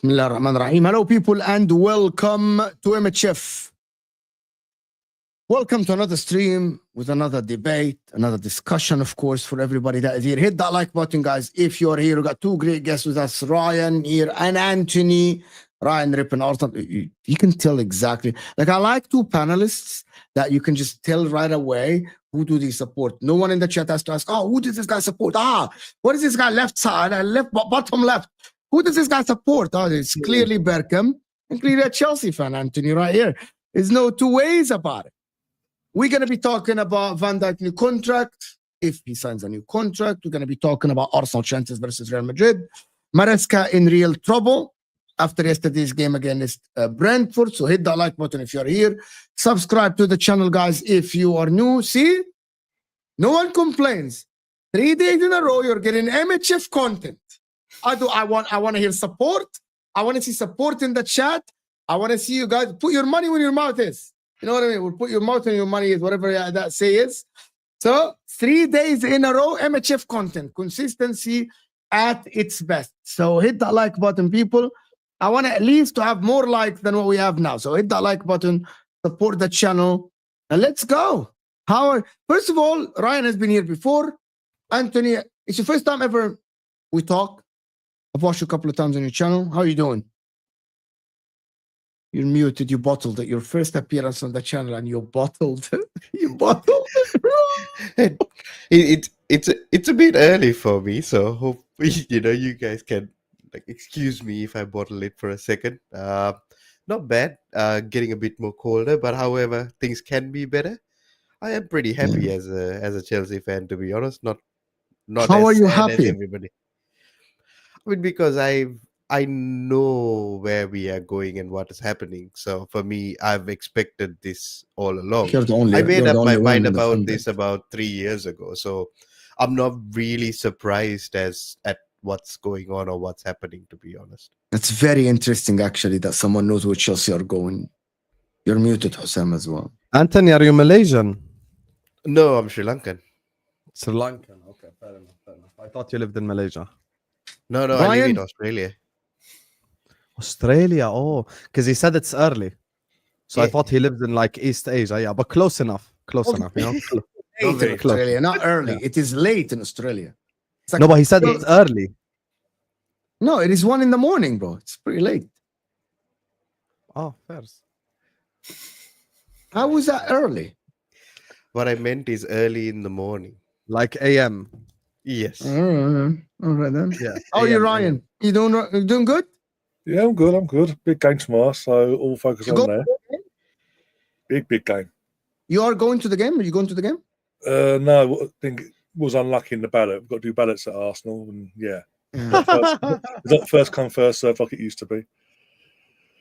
Bismillah ar-Rahman ar-Rahim. Hello, people, and welcome to MHF. Welcome to another stream with another debate, another discussion, of course, for everybody that is here. Hit that like button, guys, if you're here. We've got two great guests with us, Ryan here and Anthony. Ryan ripping Arsenal. You can tell exactly. Like, I like two panelists that you can just tell right away who do they support. No one in the chat has to ask, oh, who does this guy support? What is this guy left side, bottom left? Who does this guy support? Oh, it's clearly Berkham and clearly a Chelsea fan, Anthony, right here. There's no two ways about it. We're going to be talking about Van Dijk new contract, if he signs a new contract. We're going to be talking about Arsenal chances versus Real Madrid. Maresca in real trouble after yesterday's game against Brentford. So hit that like button if you're here. Subscribe to the channel, guys, if you are new. See? No one complains. 3 days in a row, you're getting MHF content. I want to hear support. I want to see support in the chat. I want to see you guys put your money where your mouth is. You know what I mean? We'll put your mouth and your money is, whatever that say is. So 3 days in a row, MHF content. Consistency at its best. So hit that like button, people. I want at least to have more likes than what we have now. So hit that like button, support the channel, and let's go. First of all, Ryan has been here before. Anthony, it's your first time ever we talk. I've watched you a couple of times on your channel. How are you doing? You're muted. You bottled it. Your first appearance on the channel, and you bottled. You bottled it. It's a bit early for me, so hope you guys can excuse me if I bottle it for a second. Not bad. Getting a bit more colder, but however, things can be better. I am pretty happy as a Chelsea fan, to be honest. Not How as are you sad as happy? everybody. I mean, because I know where we are going and what is happening. So for me, I've expected this all along. I made up my mind about this about 3 years ago. So I'm not really surprised at what's going on or what's happening, to be honest. It's very interesting, actually, that someone knows where Chelsea are going. You're muted, Hussam, as well. Anthony, are you Malaysian? No, I'm Sri Lankan. Sri Lankan. Okay, fair enough. I thought you lived in Malaysia. No, Ryan? I live in Australia. Australia, because he said it's early. So I Yeah. thought he lived in East Asia, yeah, but close enough. Close enough, you know? Late in close. Australia, not early. It is late in Australia. It's like No, but he said it's early. No, it is 1 a.m, bro. It's pretty late. Oh, fair. How was that early? What I meant is early in the morning. Like AM. Yes. All right then. Yeah. How are you, Ryan? You doing good? Yeah, I'm good. Big game tomorrow, so all focus on there. Big game. You are going to the game? Are you going to the game? No, I think it was unlucky in the ballot. We've got to do ballots at Arsenal, and yeah. It's not first come, first served like it used to be.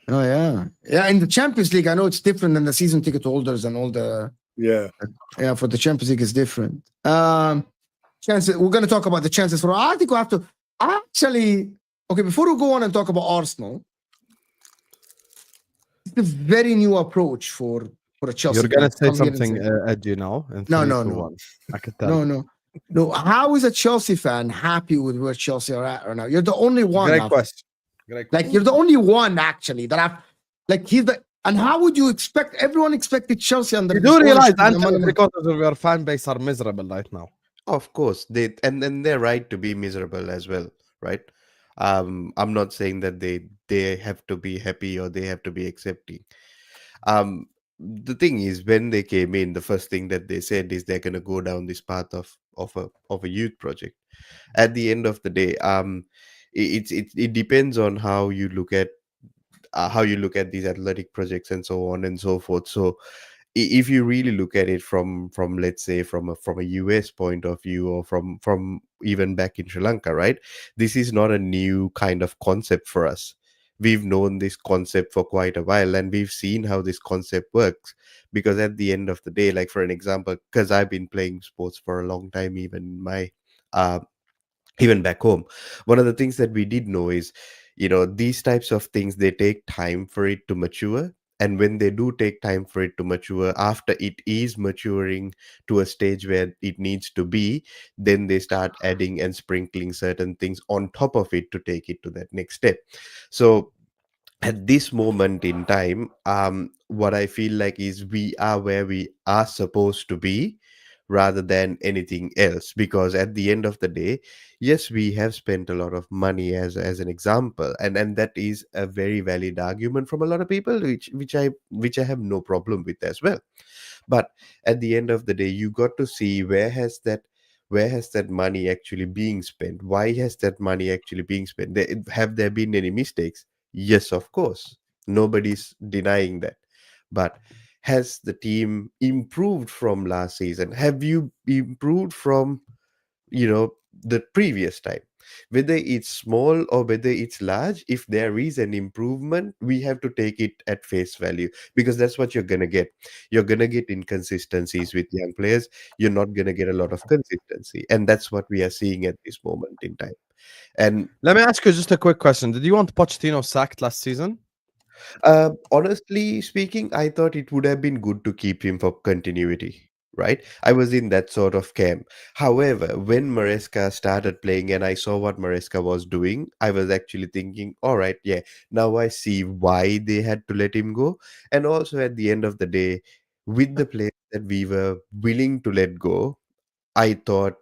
Oh, yeah. Yeah, in the Champions League, I know it's different than the season ticket holders and all the... Yeah. Yeah, for the Champions League, it's different. Chances. We're going to talk about the chances for... I think we have to... Actually... Okay, before we go on and talk about Arsenal, it's a very new approach for a Chelsea. You're going to say something edgy now? No. I could tell. No. How is a Chelsea fan happy with where Chelsea are at right now? You're the only one. Great question. Like, you're the only one, actually, that I've... Like, and how would you expect... Everyone expected Chelsea under... You do realize, Anthony, because of your fan base are miserable right now. Of course. They're right to be miserable as well, right? I'm not saying that they have to be happy or they have to be accepting. The thing is, when they came in, the first thing that they said is they're going to go down this path of a youth project. At the end of the day, it depends on how you look at these athletic projects and so on and so forth. So if you really look at it from let's say from a US point of view, or from even back in Sri Lanka, right? This is not a new kind of concept for us. We've known this concept for quite a while, and we've seen how this concept works. Because at the end of the day, like for an example, because I've been playing sports for a long time, even back home, one of the things that we did know is, these types of things, they take time for it to mature. And when they do take time for it to mature, after it is maturing to a stage where it needs to be, then they start adding and sprinkling certain things on top of it to take it to that next step. So at this moment in time, what I feel like is we are where we are supposed to be rather than anything else. Because at the end of the day, yes, we have spent a lot of money as an example, and that is a very valid argument from a lot of people, which I have no problem with as well. But at the end of the day, you got to see where has that money actually being spent? Why has that money actually being spent? Have there been any mistakes? Yes, of course. Nobody's denying that. But has the team improved from last season? Have you improved from, the previous time? Whether it's small or whether it's large, if there is an improvement, we have to take it at face value, because that's what you're going to get. You're going to get inconsistencies with young players. You're not going to get a lot of consistency, and that's what we are seeing at this moment in time. And Let me ask you just a quick question. Did you want Pochettino sacked last season? honestly speaking, I thought it would have been good to keep him for continuity, right? I was in that sort of camp. However, when Maresca started playing and I saw what Maresca was doing, I was actually thinking, all right, yeah, now I see why they had to let him go. And also, at the end of the day, with the players that we were willing to let go, I thought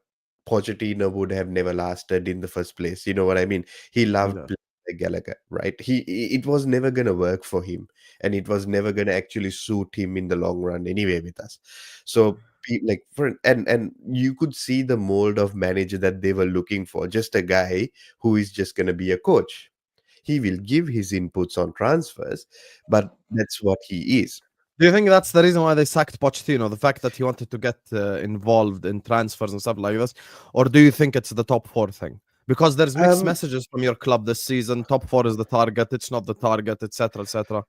Pochettino would have never lasted in the first place. You know what I mean? He loved Yeah. playing like Gallagher, right? It was never gonna work for him, and it was never gonna actually suit him in the long run anyway with us. So like for and you could see the mold of manager that they were looking for, just a guy who is just gonna be a coach. He will give his inputs on transfers, but that's what he is. Do you think that's the reason why they sacked Pochettino? The fact that he wanted to get involved in transfers and stuff like this? Or do you think it's the top four thing? Because there's mixed Um, messages from your club this season. Top four is the target, it's not the target, etc. etc.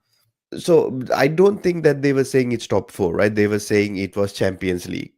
so I don't think that they were saying it's top four, right? They were saying it was Champions League,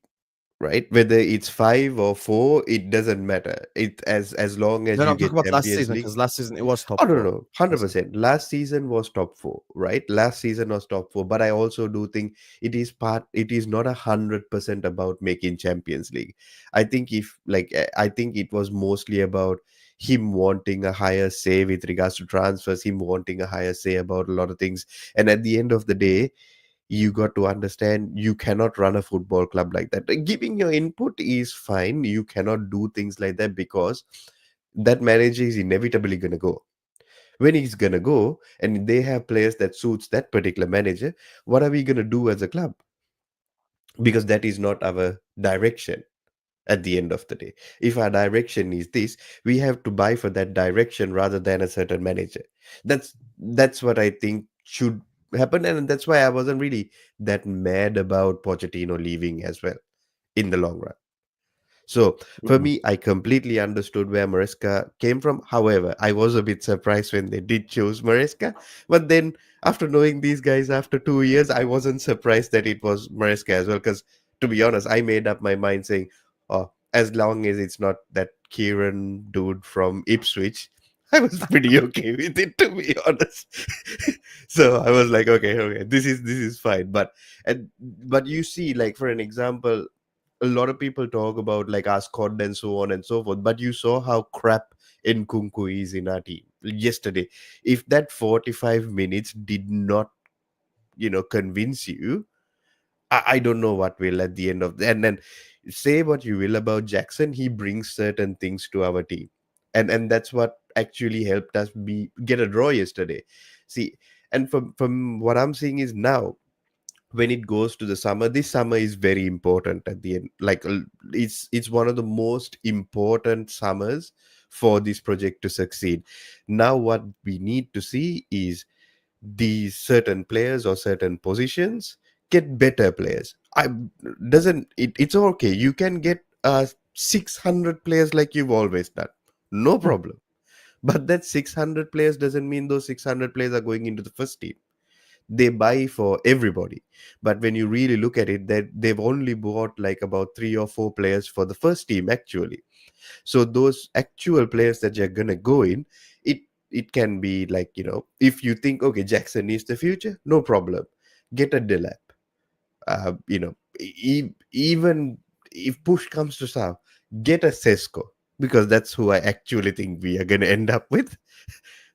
right? Whether it's 5 or 4, it doesn't matter. It as long as No, no, you I'm talking get about last Champions season, League. because last season it was Oh top no, no, four. no, hundred Listen. percent. Last season was top four, right? Last season was top four. But I also do think it is not 100% about making Champions League. I think it was mostly about him wanting a higher say with regards to transfers, him wanting a higher say about a lot of things. And at the end of the day, you got to understand you cannot run a football club like that. Giving your input is fine. You cannot do things like that because that manager is inevitably going to go. When he's going to go and they have players that suits that particular manager, what are we going to do as a club? Because that is not our direction at the end of the day. If our direction is this, we have to buy for that direction rather than a certain manager. That's what I think should happen, and that's why I wasn't really that mad about Pochettino leaving as well in the long run. So for Mm. me, I completely understood where Maresca came from. However, I was a bit surprised when they did choose Maresca. But then after knowing these guys after 2 years, I wasn't surprised that it was Maresca as well. Because to be honest, I made up my mind saying, oh, as long as it's not that Kieran dude from Ipswich, I was pretty okay with it, to be honest. So I was like, okay, this is fine. But you see, like for an example, a lot of people talk about like Ascot and so on and so forth, but you saw how crap Nkunku is in our team yesterday. If that 45 minutes did not, convince you, I don't know what will at the end of and then say what you will about Jackson, he brings certain things to our team. And that's what actually helped us get a draw yesterday. See, and from what I'm seeing is now when it goes to the summer, this summer is very important at the end. It's one of the most important summers for this project to succeed. Now what we need to see is these certain players or certain positions get better players. It's okay, you can get 600 players like you've always done, no problem. But that 600 players doesn't mean those 600 players are going into the first team. They buy for everybody. But when you really look at it, that they've only bought like about 3 or 4 players for the first team actually. So those actual players that you're gonna go in, it can be like, if you think, okay, Jackson is the future, no problem, get a Delap. Even if push comes to shove, get a Sesko, because that's who I actually think we are gonna end up with.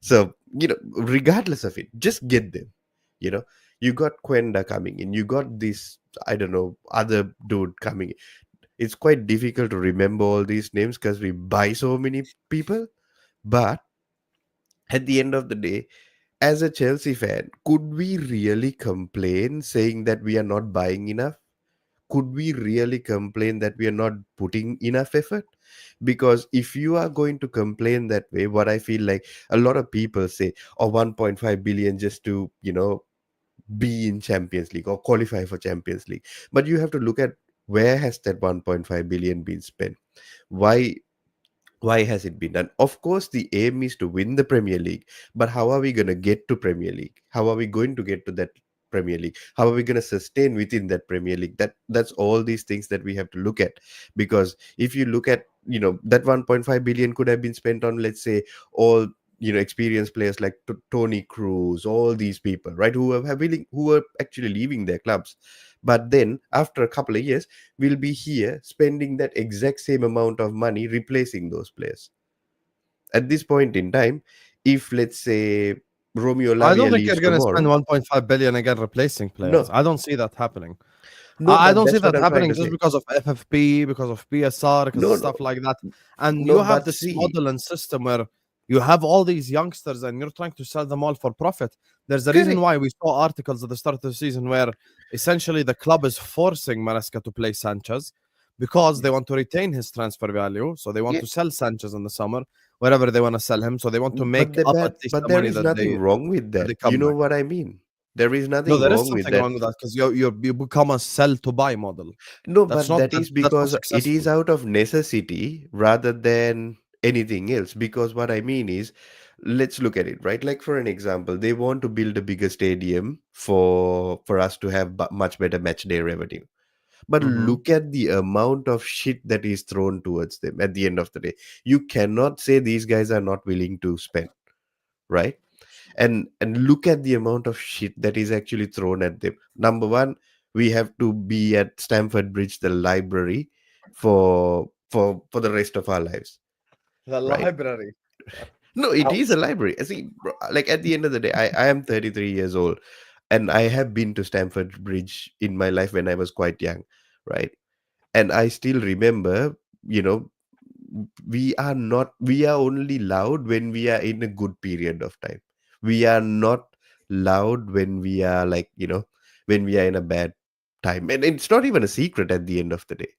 So regardless of it, just get them. You got Quenda coming in, you got this, I don't know, other dude coming in. It's quite difficult to remember all these names because we buy so many people. But at the end of the day, as a Chelsea fan, could we really complain saying that we are not buying enough? Could we really complain that we are not putting enough effort? Because if you are going to complain that way, what I feel like a lot of people say, oh, 1.5 billion just to, be in Champions League or qualify for Champions League. But you have to look at where has that 1.5 billion been spent? Why has it been done? Of course, the aim is to win the Premier League, but how are we going to get to Premier League? How are we going to get to that Premier League? How are we going to sustain within that Premier League? That's all these things that we have to look at. Because if you look at, that 1.5 billion could have been spent on, let's say, all experienced players like Tony Cruz, all these people, right, who are actually leaving their clubs. But then after a couple of years, we'll be here spending that exact same amount of money replacing those players. At this point in time, if let's say Romeo I Lavia don't think leaves you're going to tomorrow, spend 1.5 billion again replacing players. No. I don't see that happening. no, I but don't see that's what that I'm trying happening to just say. because of FFP, because of PSR, because No, of stuff like that. And No, you have but this see, model and system where you have all these youngsters and you're trying to sell them all for profit. There's a reason correct. why we saw articles at the start of the season where essentially the club is forcing Maresca to play Sanchez because they want to retain his transfer value. So they want Yeah. to sell Sanchez in the summer, wherever they want to sell him. So they want to make up at least But the there money is that nothing wrong with they that. come You know back. what I mean? There is No, nothing there is wrong with something that. wrong with that because you become a sell to buy model. No, That's but not that is that's not because it is successful. out of necessity rather than anything else. Because what I mean is, let's look at it, right? Like for an example, they want to build a bigger stadium for us to have much better match day revenue. But Mm-hmm. look at the amount of shit that is thrown towards them at the end of the day. You cannot say these guys are not willing to spend, right? And look at the amount of shit that is actually thrown at them. Number one, we have to be at Stamford Bridge, the library, for the rest of our lives, The right? library. No, it is a Ouch. library. I see, like at the end of the day, I am 33 years old, and I have been to Stamford Bridge in my life when I was quite young, right? And I still remember, you know, we are only loud when we are in a good period of time. We are not loud when we are like, when we are in a bad time. And it's not even a secret at the end of the day.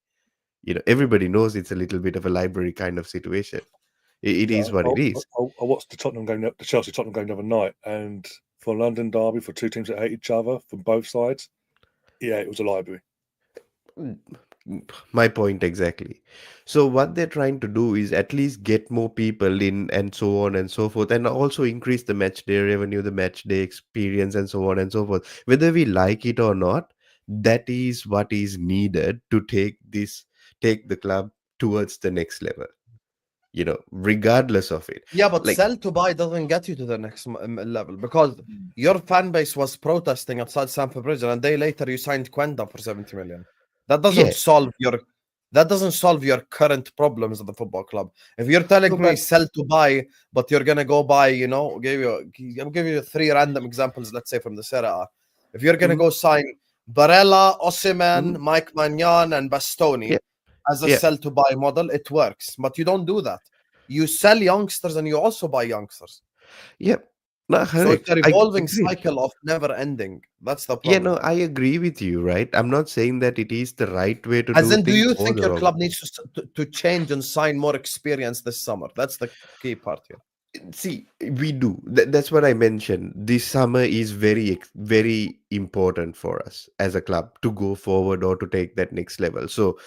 Everybody knows it's a little bit of a library kind of situation. It Yeah, is what it is. I watched the Chelsea Tottenham game the other night, and for London derby, for two teams that hate each other from both sides, yeah, it was a library. My point exactly. So what they're trying to do is at least get more people in and so on and so forth, and also increase the match day revenue, the match day experience, and so on and so forth. Whether we like it or not, that is what is needed to take the club towards the next level. Regardless of it. Yeah, but Like, sell to buy doesn't get you to the next level because your fan base was protesting outside Stamford Bridge, and a day later you signed Quenda for 70 million. That doesn't yeah. solve your current problems at the football club. If you're telling No, me but sell to buy, but you're gonna go buy, I'll give you three random examples. Let's say from the Serie A. If you're gonna mhm, go sign Barella, Osimhen, mhm, Mike Magnan, and Bastoni yeah, as a yeah, sell to buy model, it works. But you don't do that. You sell youngsters and you also buy youngsters. yeah. No, So it's correct. a I revolving agree. cycle of never ending. That's the Yeah, problem. no, I agree with you, right? I'm not saying that it is the right way to As do in, do things you or think the your wrong. club needs to change and sign more experience this summer? That's the key part here. See, we do. That's what I mentioned. This summer is very important for us as a club to go forward or to take that next level. So,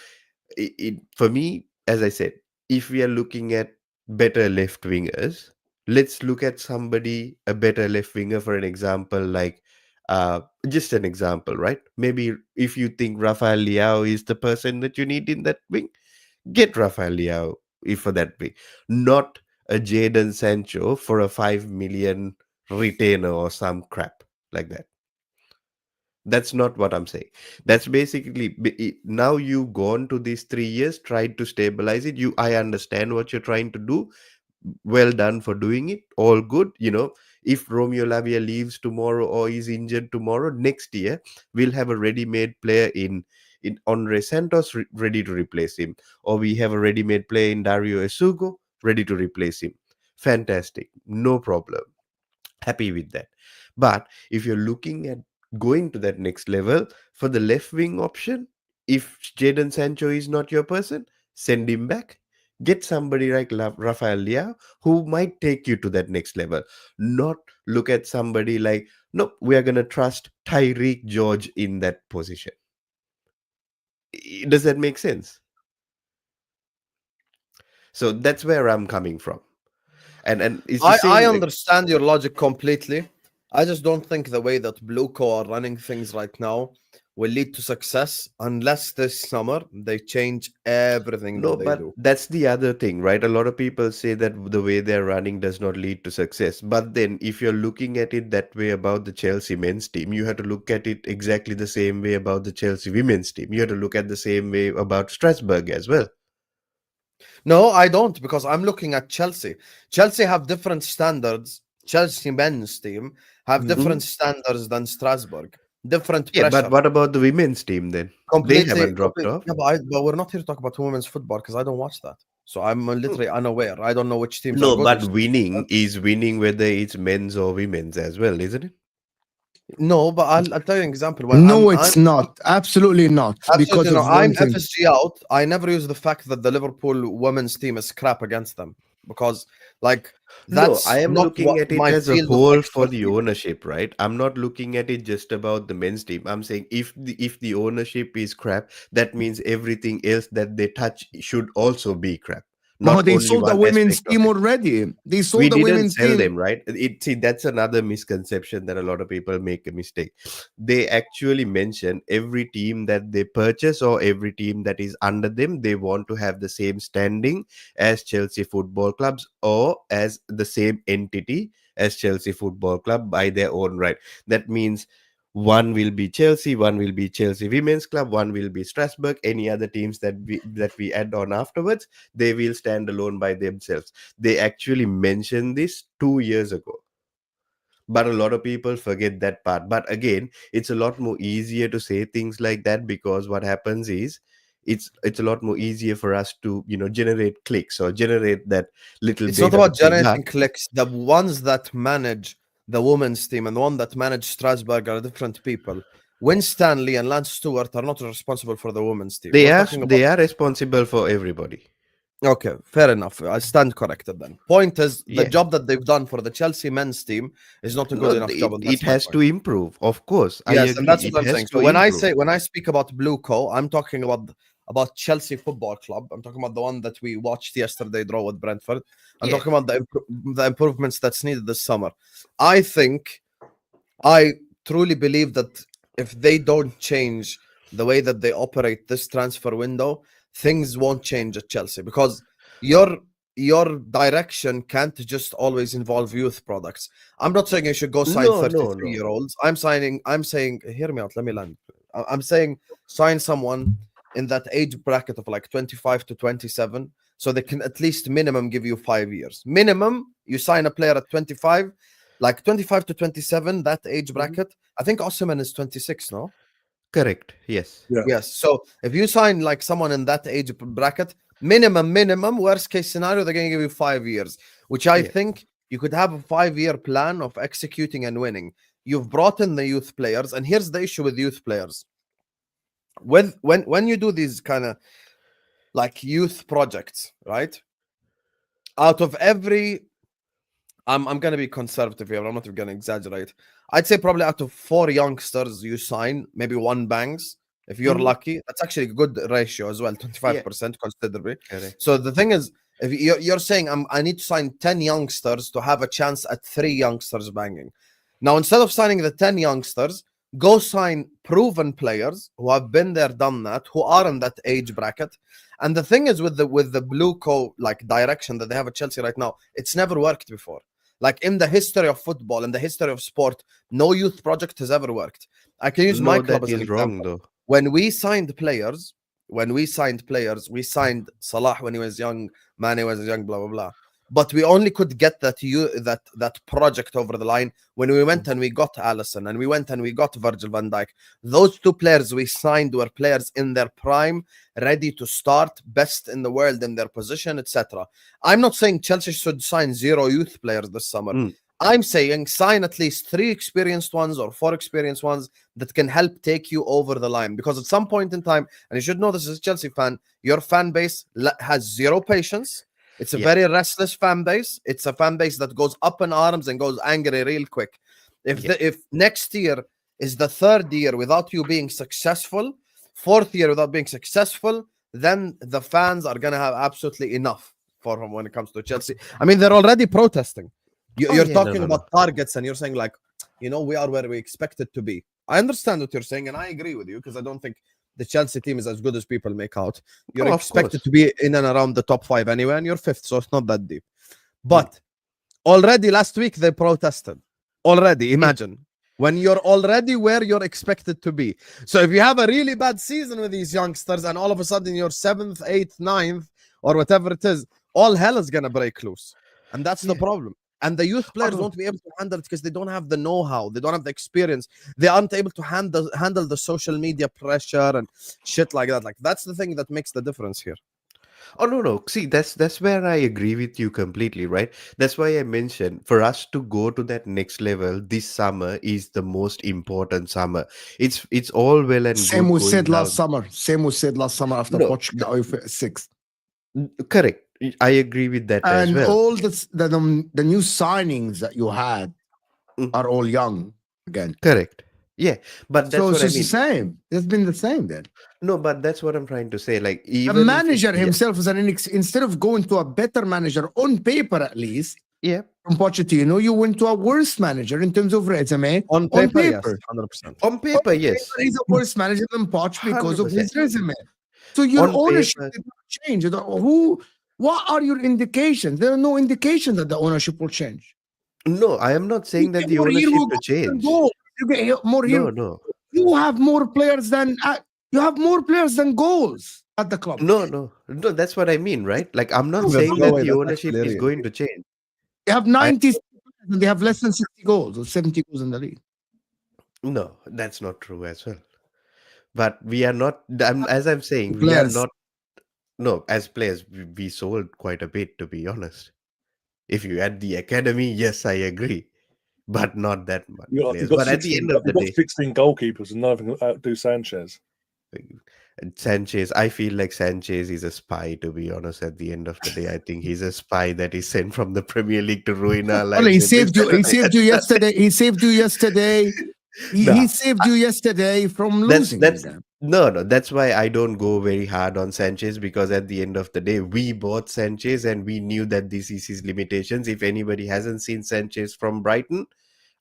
for me, as I said, if we are looking at better left wingers, let's look at a better left winger, for an example, like just an example, right? Maybe if you think Rafael Leao is the person that you need in that wing, get Rafael Leao if for that wing, not a Jadon Sancho for a 5 million retainer or some crap like that. That's not what I'm saying. That's basically now you've gone to these 3 years, tried to stabilize it. I understand what you're trying to do. Well done for doing it. All good. If Romeo Lavia leaves tomorrow or is injured tomorrow, next year we'll have a ready-made player in Andre Santos ready to replace him, or we have a ready-made player in Dario Esugo ready to replace him. Fantastic, no problem, happy with that. But if you're looking at going to that next level for the left wing option, if Jadon Sancho is not your person, send him back. Get somebody like Rafael Leao who might take you to that next level. Not look at somebody like, nope, we are going to trust Tyreek George in that position. Does that make sense? So that's where I'm coming from. And it's the same, I understand your logic completely. I just don't think the way that Blueco are running things right now will lead to success unless this summer they change everything No, that they but do. that's the other thing, right? A lot of people say that the way they're running does not lead to success. But then, if you're looking at it that way about the Chelsea men's team, you have to look at it exactly the same way about the Chelsea women's team. You have to look at the same way about Strasbourg as well. No, I don't, because I'm looking at Chelsea. Chelsea have different standards. Chelsea men's team have different standards than Strasbourg. Different Yeah, pressure. but what about the women's team then? They haven't dropped off. Yeah, but we're not here to talk about women's football because I don't watch that. So I'm literally unaware. I don't know which teams are No, good. but winning is winning whether it's men's or women's as well, isn't it? No, but I'll tell you an example. No, it's not. Absolutely not. Because Absolutely of not. I'm one thing. FSG out. I never use the fact that the Liverpool women's team is crap against them because, like, that's no, I am not looking what at it my as a field of whole for the expertise. ownership, right? I'm not looking at it just about the men's team. I'm saying if the ownership is crap, that means everything else that they touch should also be crap. No, Not they only sold the one women's aspect of team it. already. They We sold the didn't women's sell team. them, right? See, that's another misconception that a lot of people make a mistake. They actually mention every team that they purchase or every team that is under them, they want to have the same standing as Chelsea Football Clubs or as the same entity as Chelsea Football Club by their own right. That means one will be Chelsea, one will be Chelsea Women's Club, one will be Strasbourg. Any other teams that we add on afterwards, they will stand alone by themselves. They actually mentioned this 2 years ago. But a lot of people forget that part. But again, it's a lot more easier to say things like that because what happens is it's a lot more easier for us to generate clicks or generate that little It's bit not of about a thing up. generating clicks. The ones that manage the women's team and the one that manage Strasbourg are different people. Win Stanley and Lance Stewart are not responsible for the women's team. They We're are talking about... they are responsible for everybody. Okay, fair enough. I stand corrected then. Point is, the Yeah. job that they've done for the Chelsea men's team is not a good No, enough job. And that's it my has point. to improve, of course. I Yes, agree. and that's It what I'm has saying. to So improve. when I speak about Blueco, I'm talking about Chelsea Football Club. I'm talking about the one that we watched yesterday draw with Brentford. I'm Yeah. talking about the improvements that's needed this summer. I truly believe that if they don't change the way that they operate this transfer window, things won't change at Chelsea because your direction can't just always involve youth products. I'm not saying you should go sign No. 33-year-olds. I'm saying, hear me out, let me land. I'm saying sign someone in that age bracket of like 25 to 27 so they can at least minimum give you 5 years. Minimum, you sign a player at 25, like 25 to 27, that age bracket. I think Osimhen is 26, no? Correct. Yes. Yeah. Yes. So if you sign like someone in that age bracket, minimum, worst case scenario, they're going to give you 5 years, which I think you could have a 5-year plan of executing and winning. You've brought in the youth players, and here's the issue with youth players. When you do these kind of like youth projects, right? Out of every, I'm going to be conservative here. I'm not even going to exaggerate. I'd say probably out of 4 youngsters you sign, maybe 1 bangs. If you're lucky, that's actually a good ratio as well, 25% considerably. Correct. So the thing is, if you're saying I need to sign 10 youngsters to have a chance at 3 youngsters banging. Now, instead of signing the 10 youngsters, go sign proven players who have been there, done that, who are in that age bracket. And the thing is with the Blueco like direction that they have at Chelsea right now, it's never worked before. Like in the history of football, in the history of sport, no youth project has ever worked. I can use my club as an example. Wrong though. When we signed players, we signed Salah when he was young, Mane was young, blah, blah, blah. But we only could get that project over the line when we went and we got Alisson, and we went and we got Virgil van Dijk. Those two players we signed were players in their prime, ready to start, best in the world in their position, etc. I'm not saying Chelsea should sign 0 youth players this summer. I'm saying sign at least 3 experienced ones or 4 experienced ones that can help take you over the line. Because at some point in time, and you should know this as a Chelsea fan, your fan base has 0 patience. It's a very restless fan base. It's a fan base that goes up in arms and goes angry real quick. If next year is the 3rd year without you being successful, 4th year without being successful, then the fans are going to have absolutely enough for him when it comes to Chelsea. I mean, they're already protesting. You're talking about targets, and you're saying, like, we are where we expected to be. I understand what you're saying, and I agree with you, because I don't think the Chelsea team is as good as people make out. You're expected to be in and around the top 5 anyway, and you're 5th, so it's not that deep. But already last week they protested. Already, imagine. When you're already where you're expected to be. So if you have a really bad season with these youngsters, and all of a sudden you're 7th, 8th, 9th, or whatever it is, all hell is going to break loose. And that's the problem. And the youth players won't be able to handle it because they don't have the know-how. They don't have the experience. They aren't able to handle the social media pressure and shit like that. Like, that's the thing that makes the difference here. Oh, no. See, that's where I agree with you completely, right? That's why I mentioned, for us to go to that next level, this summer is the most important summer. It's all well and Same good was said going last summer. Same was said last summer after Portugal 6th. Correct. I agree with that as And well. all the new signings that you had are all young again. Correct. Yeah, but that's So what it's I just mean. the same. It's been the same then. No, but that's what I'm trying to say. Like, even The manager himself is instead of going to a better manager on paper, at least, from Pochettino, you went to a worse manager in terms of resume. On paper. Yes, 100%. On paper, yes. He's a worse manager than Poch because of his 100%. resume. So your On ownership paper- did not change. What are your indications? There are no indications that the ownership will change. No, I am not saying that the ownership will change. You get more hero. No. You have more players than goals at the club. No, that's what I mean, right? Like, I'm not saying that the ownership is going to change. They have 90 and they have less than 60 goals or 70 goals in the league. No, that's not true as well. But we are not, as I'm saying, we are not. No, as players, we sold quite a bit, to be honest. If you add the academy, yes, I agree. But not that much. But at the end of the day, 16 goalkeepers and none of them outdo Sanchez. Sanchez, I feel like Sanchez is a spy, to be honest. At the end of the day, I think he's a spy that is sent from the Premier League to ruin our lives. He saved you yesterday. He saved you yesterday. He saved you yesterday from losing. No, that's why I don't go very hard on Sanchez, because at the end of the day, we bought Sanchez and we knew that this is his limitations. If anybody hasn't seen Sanchez from Brighton,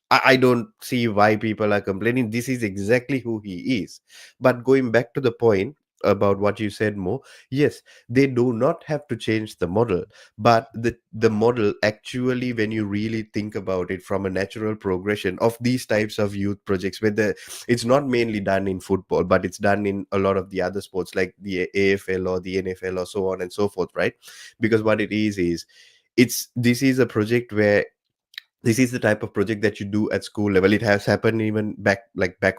I don't see why people are complaining. This is exactly who he is. But going back to the point about what you said, Mo, yes, they do not have to change the model. But the model actually, when you really think about it from a natural progression of these types of youth projects, where it's not mainly done in football, but it's done in a lot of the other sports like the AFL or the NFL or so on and so forth, right? Because what it is this is a project where this is the type of project that you do at school level. It has happened even back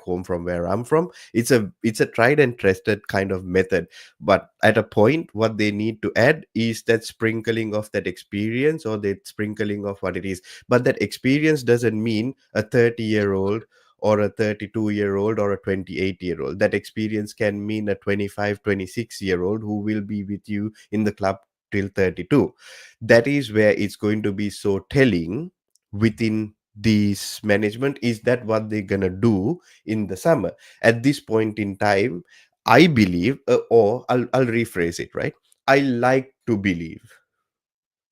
home from where I'm from. It's a tried and tested kind of method. But at a point, what they need to add is that sprinkling of that experience, or that sprinkling of what it is. But that experience doesn't mean a 30-year-old or a 32-year-old or a 28-year-old. That experience can mean a 25, 26-year-old who will be with you in the club till 32. That is where it's going to be so telling within this management. Is that what they're gonna do in the summer? At this point in time, I believe, or I'll rephrase it, right? I like to believe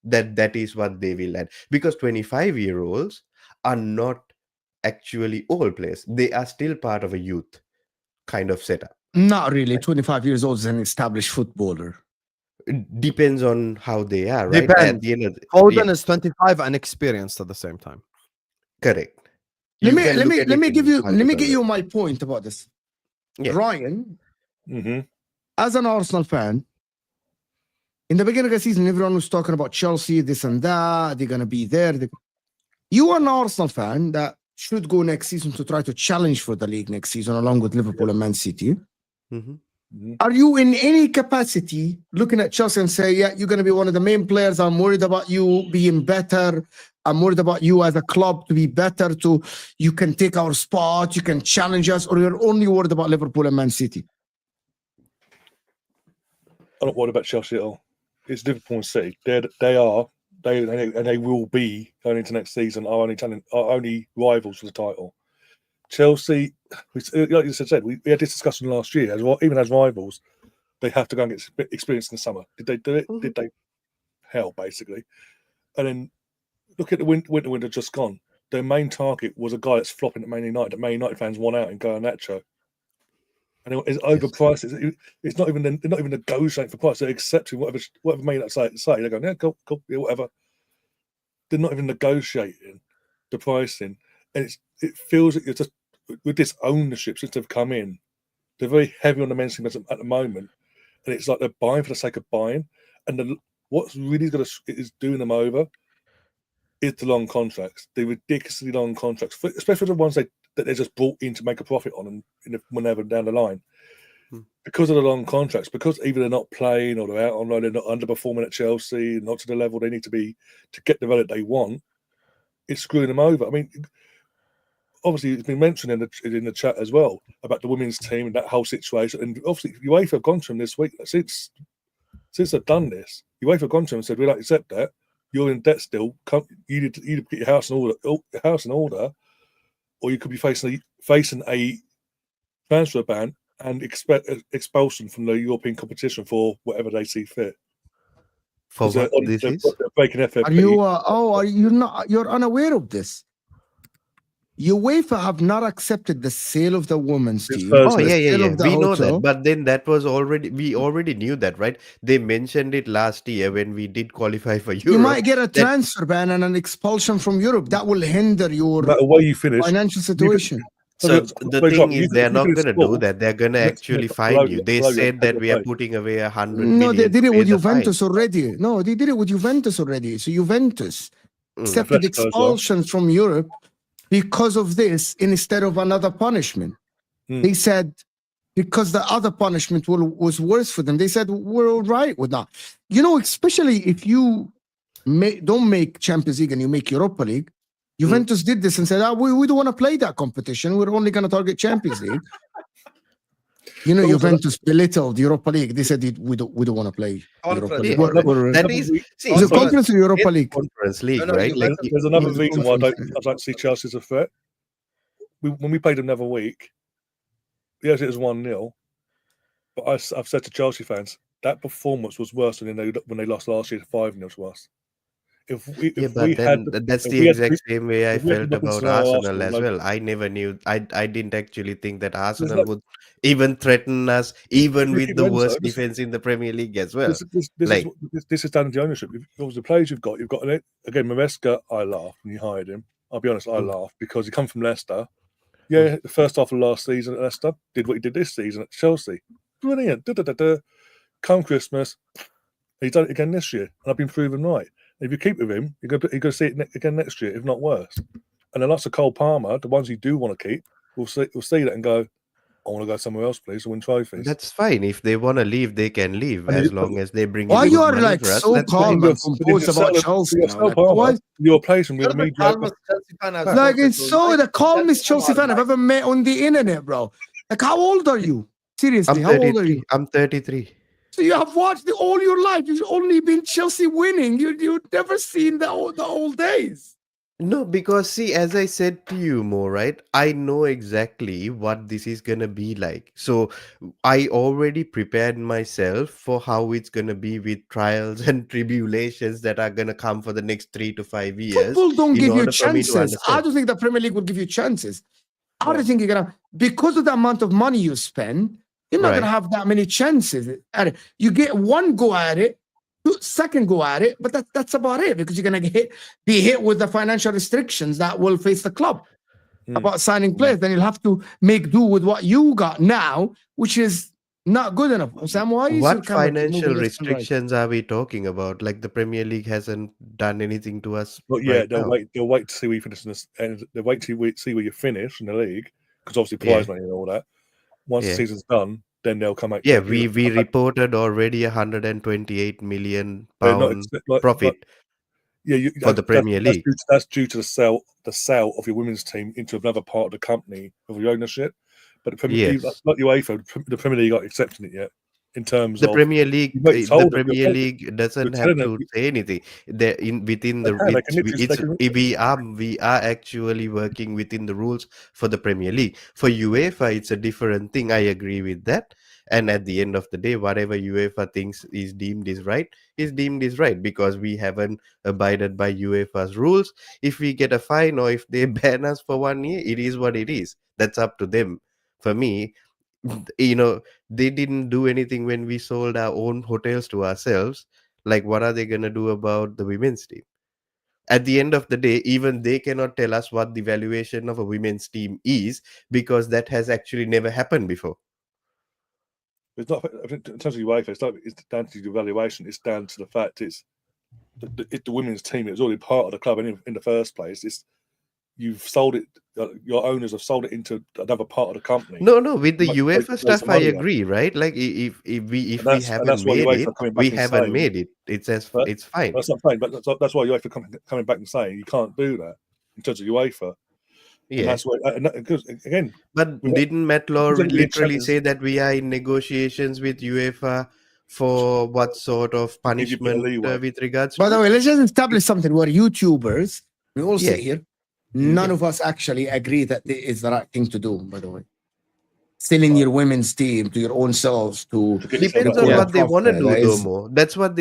that is what they will add, because 25-year-olds are not actually old players. They are still part of a youth kind of setup. Not really. 25 years old is an established footballer. It depends on how they are, right? Depends. At the end of Foden is 25 and experienced at the same time. Correct. Let me get you my point about this. Yeah. Ryan, as an Arsenal fan, In the beginning of the season, everyone was talking about Chelsea, this and that. They're going to be there. You are an Arsenal fan that should go next season to try to challenge for the league next season, along with Liverpool and Man City. Are you in any capacity looking at Chelsea and say, yeah, you're going to be one of the main players. I'm worried about you being better. I'm worried about you as a club to be better, you can take our spot, you can challenge us, or you're only worried about Liverpool and Man City? I'm not worried about Chelsea at all. It's Liverpool and City. They will be going into next season our only rivals for the title. Chelsea, like you said, we had this discussion last year. Even as rivals, they have to go and get experience in the summer. Did they do it? Did they? Hell, basically. And then look at the winter just gone. Their main target was a guy that's flopping at Man United. That Man United fans want out and Garnacho. And it's overpriced. It's not even negotiating for price. They're accepting whatever Man United say. They're going, yeah, cool, yeah, whatever. They're not even negotiating the pricing, and it feels like you're just with this ownership since they've come in. They're very heavy on the men's team at the moment, and it's like they're buying for the sake of buying. And what's really is doing them over is the long contracts, the ridiculously long contracts, especially the ones that they just brought in to make a profit on them whenever down the line. Because of the long contracts, because either they're not playing or they're out on loan, they're not underperforming at Chelsea, not to the level they need to be to get the value they want, it's screwing them over. I mean, obviously, it's been mentioned in the chat as well about the women's team and that whole situation. And obviously, UEFA have gone to them this week. Since they've done this, UEFA have gone to them and said, we don't accept that. You're in debt still. You need to get your house in order, or you could be facing a transfer ban and expulsion from the European competition for whatever they see fit. For what this is? They're breaking FFP. Are you not? You're unaware of this. UEFA have not accepted the sale of the women's team. Oh, yeah. We know that. But then we already knew that, right? They mentioned it last year when we did qualify for Europe. You might get a transfer ban and an expulsion from Europe. That will hinder your financial situation. So the thing is, they're not going to do that. They're going to actually fine you. They said that we are putting away 100 million. No, they did it with Juventus already. No, they did it with Juventus already. So Juventus accepted expulsions from Europe because of this instead of another punishment. They said because the other punishment was worse for them. They said we're all right with that. You know, especially if you don't make Champions League and you make Europa League. Juventus did this and said, we don't want to play that competition. We're only going to target Champions League. You know, Juventus belittled Europa League. They said we don't want to play Europa League. That is a conference in Europa League. Conference League, right? There's another reason why I don't see Chelsea as a threat. When we played them the other week, yes, it was 1-0. But I've said to Chelsea fans, that performance was worse than when they lost last year 5-0 to us. That's the exact same way I felt about Arsenal as well. I never knew. I didn't actually think that Arsenal would even threaten us, even with the worst defense in the Premier League as well. This is down to the ownership. Because the players you've got again, Maresca, I laughed when you hired him. I'll be honest, I laughed because he come from Leicester. Yeah, the first half of last season at Leicester did what he did this season at Chelsea. Brilliant. Come Christmas, he's done it again this year, and I've been proven right. If you keep with him, you're going to see it again next year, if not worse. And the lots of Cole Palmer, the ones you do want to keep, will see that and go, I want to go somewhere else, please, to win trophies. That's fine. If they want to leave, they can leave, as long as they bring. Why you are like so calm and composed about Chelsea? You're placing with me. Like it's so the calmest Chelsea fan I've ever met on the internet, bro. Like, how old are you? Seriously, how old are you? I'm 33. So you have watched all your life. You've only been Chelsea winning. You've never seen the old days. No, because see, as I said to you, Mo, right? I know exactly what this is gonna be like. So I already prepared myself for how it's gonna be with trials and tribulations that are gonna come for the next 3 to 5 years. Football don't give you chances. I don't think the Premier League will give you chances. I don't think you're gonna, because of the amount of money you spend. You're not going to have that many chances at it. You get one go at it, second go at it, but that's about it because you're going to be hit with the financial restrictions that will face the club about signing players. Then you'll have to make do with what you got now, which is Not good enough. Sam, why is your What camera financial moving left and right? restrictions are we talking about? Like the Premier League hasn't done anything to us But yeah, right they'll now. wait. They'll wait to see where you finish in this, and they'll wait to see where you finish in the league, because obviously prize money and all that. Once the season's done, then they'll come out. Yeah, we reported already 128 million They're not pound ex- like- profit but- yeah, for the Premier League. That's due to the sale of your women's team into another part of the company of your ownership. But the Premier League, not UEFA, the Premier League aren't accepting it yet. In terms The of Premier League, you've already the told them, Premier you're League doesn't telling have them- to say anything. They're within They the. can, they can literally- It's, they can- we are actually working within the rules for the Premier League. For UEFA, it's a different thing. I agree with that. And at the end of the day, whatever UEFA thinks is deemed is right, because we haven't abided by UEFA's rules. If we get a fine or if they ban us for 1 year, it is what it is. That's up to them. For me, they didn't do anything when we sold our own hotels to ourselves. Like, what are they going to do about the women's team? At the end of the day, even they cannot tell us what the valuation of a women's team is, because that has actually never happened before. It's not in terms of UEFA. It's down to the valuation. It's down to the fact it's the women's team. It was already part of the club in the first place. You've sold it. Your owners have sold it into another part of the company. No, with the Make UEFA stuff, some I money agree, right? Like, if we that's haven't why made UEFA it, coming back we and haven't saying- made it. It's fine. That's not fine, but that's why UEFA coming back and saying you can't do that in terms of UEFA. And Yeah. that's why. Because again, But we- didn't Matt Law because of the literally incentives- say that we are in negotiations with UEFA for what sort of give you a bit of punishment leeway. with regards By to the way, let's just establish something. We're YouTubers. We all sit Yeah. here. None of us actually agree that it is the right thing to do, by the way. Selling your women's team to your own selves to Depends on Yeah. what they want to do, That though, is- Mo. That's what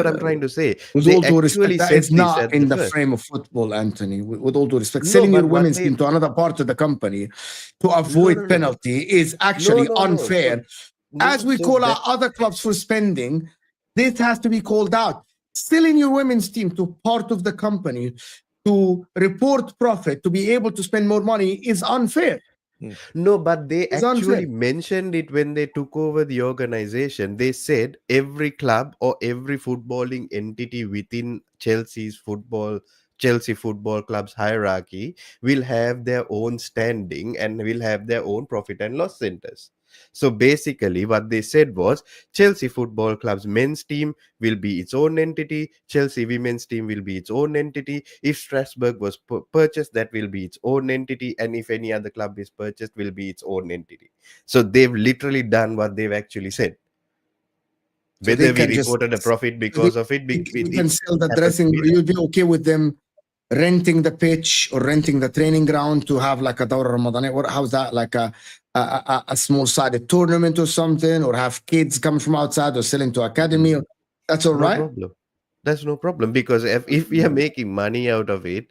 I'm trying to say. with They all due actually respect, that said is this not at in the the first. frame of football, Anthony. With all due respect, No, selling but your what women's they- team to another part of the company to avoid no. penalty is actually No. unfair. As we So call that- out other clubs for spending, this has to be called out. Selling your women's team to part of the company to report profit, to be able to spend more money is unfair. No, but they It's actually unfair. mentioned it when they took over the organization. They said every club or every footballing entity within Chelsea Football Club's hierarchy will have their own standing and will have their own profit and loss centers. So basically what they said was Chelsea Football Club's men's team will be its own entity, Chelsea women's team will be its own entity. If Strasbourg was purchased, that will be its own entity, and if any other club is purchased, will be its own entity. So they've literally done what they've actually said. So Whether they we can just- reported a profit because of it, You can it's sell the happened dressing. to be You'd be okay with them renting the pitch or renting the training ground to have like a Dawra Ramadani. How's that? Like a small sided tournament or something, or have kids coming from outside or selling to academy. That's all no right. problem. That's no problem, because if we are making money out of it,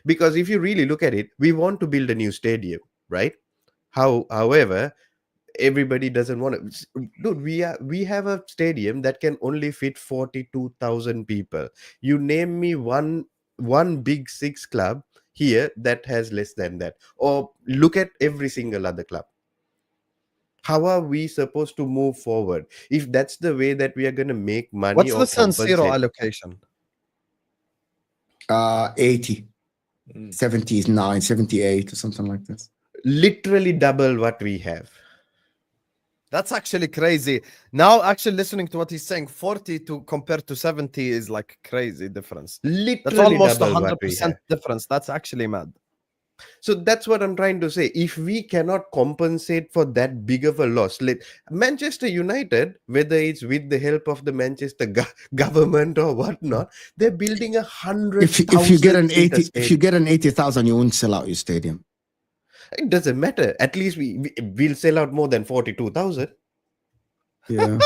because if you really look at it, we want to build a new stadium, right? However, everybody doesn't want to. Dude, we have a stadium that can only fit 42,000 people. You name me one big six club here that has less than that, or look at every single other club. How are we supposed to move forward if that's the way that we are going to make money? What's or the San Siro compensate? allocation? 80, 79, 78 or something like this. Literally double what we have. That's actually crazy. Now, actually listening to what he's saying, 40 to compared to 70 is like crazy difference. Literally That's almost double what we 100% have. difference. That's actually mad. So that's what I'm trying to say. If we cannot compensate for that big of a loss, Manchester United, whether it's with the help of the Manchester government or whatnot, they're building 100,000. If you get an 80, seater if stadium. you get an 80,000, you won't sell out your stadium. It doesn't matter. At least we'll sell out more than 42,000. Yeah.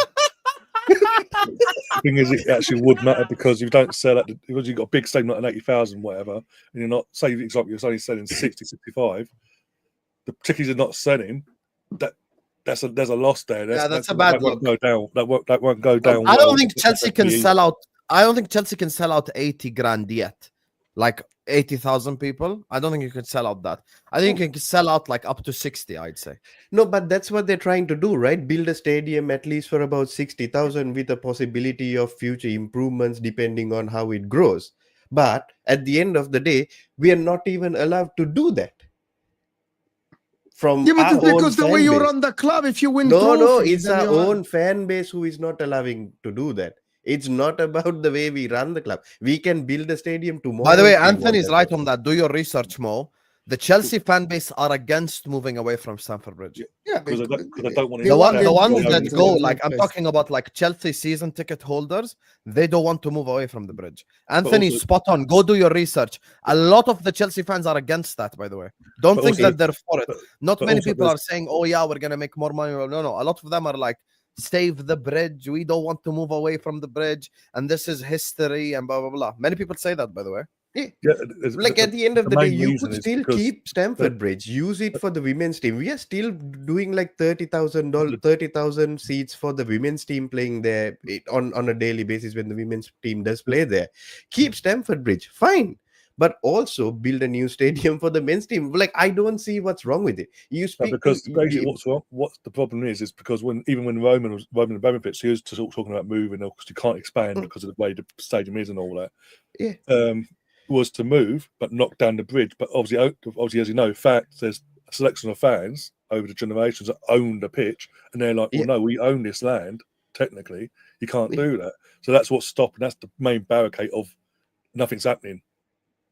The thing is, it actually would matter, because if you don't sell it, because you've got a big stadium like an 80,000, whatever, and you're not, say, for example, you're only selling 60, 65, the tickets are not selling, there's a loss there. That's a bad that won't look. go down. That won't go down. I well. don't think Chelsea can Be- sell out. I don't think Chelsea can sell out 80 grand yet. Like 80,000 people. I don't think you can sell out that. I think you can sell out like up to 60, I'd say. No, but that's what they're trying to do, right? Build a stadium at least for about 60,000 with a possibility of future improvements depending on how it grows. But at the end of the day, we are not even allowed to do that. From Yeah, but our it's own because the way fan you base. run the club, if you win No, trophies, it's then our you are- own fan base who is not allowing to do that. It's not about the way we run the club. We can build a stadium tomorrow. By the way, if we want Anthony's that right option. on that. Do your research, Mo. The Chelsea fan base are against moving away from Stamford Bridge. yeah, Because I don't want they The want one, the it ones moved that into go, the like right I'm place. talking about, like Chelsea season ticket holders, they don't want to move away from the bridge. Anthony, also- spot on. Go do your research. A lot of the Chelsea fans are against that, by the way. Don't But think also- that they're for it. but- Not but many also people there's- are saying, "Oh yeah, we're gonna make more money." No, no. A lot of them are like, "Save the bridge. We don't want to move away from the bridge, and this is history." And blah blah blah. Many people say that, by the way. Yeah, Like at the end of the day, main you reason could is still because keep Stamford Bridge, use it for the women's team. We are still doing like $30,000 seats for the women's team playing there on a daily basis when the women's team does play there. Keep Stamford Bridge, fine, but also build a new stadium for the men's team. Like I don't see what's wrong with it. You speak because to, basically what's wrong, what the problem is because when Roman Abramovich, he was talking about moving because you can't expand because of the way the stadium is and all that. Yeah. Was to move but knock down the bridge. But obviously, as you know, there's a selection of fans over the generations that own the pitch, and they're like, well, no, we own this land. Technically, you can't do that. So that's what's stopping. That's the main barricade of nothing's happening.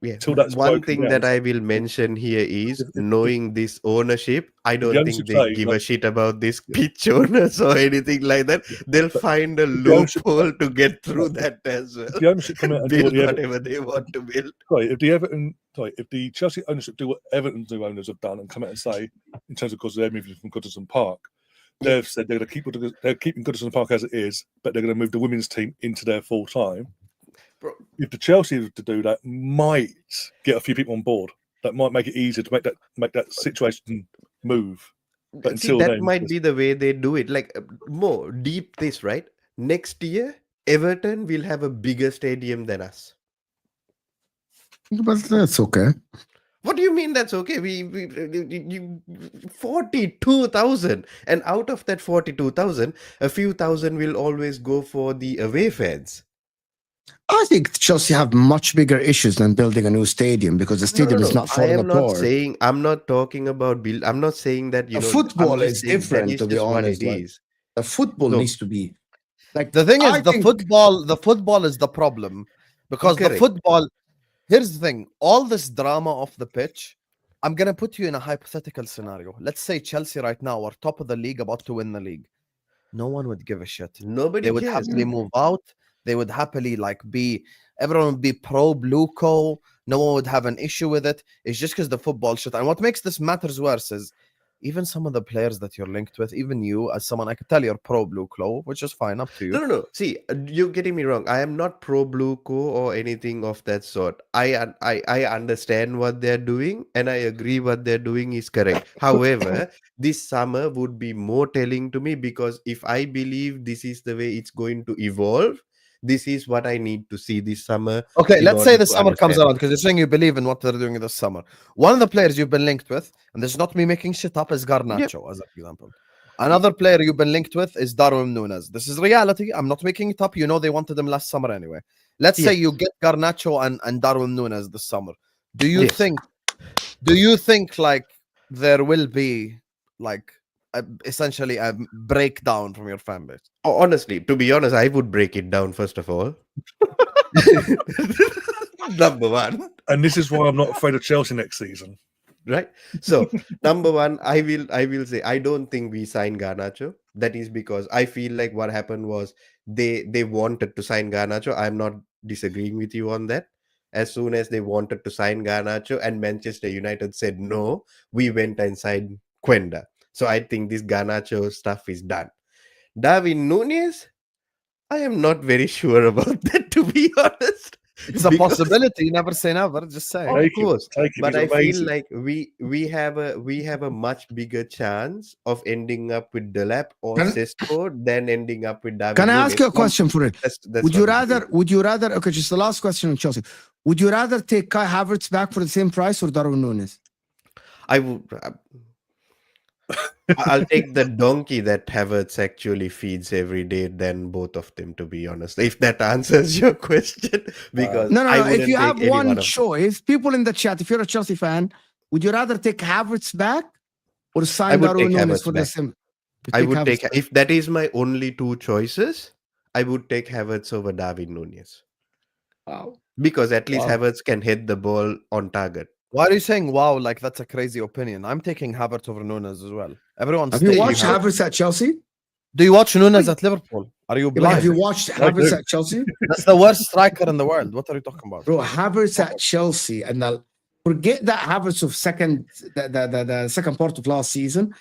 Yeah. Till that's One broken thing down. that I will mention here is knowing this ownership. I don't think ownership they say, give like- a shit about this pitch owners or anything like that. They'll find a the ownership- loophole to get through that as well. If the ownership come out and do Build what whatever they want to build. if the Chelsea ownership do what Everton's new owners have done and come out and say, in terms of because they're moving from Goodison Park, they've said they're keeping Goodison Park as it is, but they're going to move the women's team into their full time. Bro. If the Chelsea were to do that, might get a few people on board. That might make it easier to make that situation move. But See, until that then, might be the way they do it. Like more deep this, right? Next year, Everton will have a bigger stadium than us. But that's okay. What do you mean that's okay? You 42,000, and out of that 42,000, a few thousand will always go for the away fans. I think Chelsea have much bigger issues than building a new stadium because the stadium is not I falling am not apart. saying. I'm not talking about build. I'm not saying that you know. Football I'm just is saying that different, is to be just what honest. it Like, is. the football No. needs to be like The thing is, I the think- football is the problem because the Correct. football. Here's the thing: all this drama off the pitch. I'm gonna put you in a hypothetical scenario. Let's say Chelsea right now are top of the league, about to win the league. No one would give a shit. Nobody They would cares. happily move out. They would happily everyone would be pro Blueco. No one would have an issue with it. It's just because the football shit. And what makes this matters worse is even some of the players that you're linked with, even you as someone, I could tell you're pro Blueco, which is fine, up to you. No. See, you're getting me wrong. I am not pro Blueco or anything of that sort. I understand what they're doing, and I agree what they're doing is correct. However, this summer would be more telling to me because if I believe this is the way it's going to evolve, this is what I need to see this summer. Okay, in let's say order the to summer comes understand. around because you're saying you believe in what they're doing this summer. One of the players you've been linked with, and this is not me making shit up, is Garnacho, as an example. Another player you've been linked with is Darwin Núñez. This is reality. I'm not making it up. You know they wanted him last summer anyway. Let's say you get Garnacho and Darwin Núñez this summer. Do you think like there will be like essentially a breakdown from your fan base? Honestly, to be honest, I would break it down first of all. Number one. and this is why I'm not afraid of Chelsea next season. Right. So number one, I will say I don't think we signed Garnacho. That is because I feel like what happened was they wanted to sign Garnacho. I'm not disagreeing with you on that. As soon as they wanted to sign Garnacho and Manchester United said no, we went and signed Quenda. So I think this Garnacho stuff is done. Darwin Núñez, I am not very sure about that, to be honest. It's a Because- possibility. Never say never. Just say. Of Take him, course, take him, but he's I feel amazing. like we have a much bigger chance of ending up with Delap or Can- Sesko than ending up with David. Can I ask Nunes. you a question for it? That's Would you what it is. rather? Would you rather? Okay, just the last question on Chelsea. Would you rather take Kai Havertz back for the same price or Darwin Nunes? I would. I'll take the donkey that Havertz actually feeds every day than both of them, to be honest. If that answers your question, because No. I If wouldn't you take have any one of them. choice, people in the chat, if you're a Chelsea fan, would you rather take Havertz back or I sign would Darwin take Nunes Havertz for the back. same? You I would Havertz take back. if that is my only two choices. I would take Havertz over David Nunes Wow. because at least Wow. Havertz can hit the ball on target. Why are you saying wow? Like that's a crazy opinion. I'm taking Havertz over Nunes as well. Everyone's Have you taking watched Havertz at Chelsea? Do you watch Nunes at Liverpool? Are you Yeah, but have blind? you watched I Havertz do. at Chelsea? That's the worst striker in the world. What are you talking about? Bro, Havertz at Chelsea, and forget that Havertz of the second part of last season.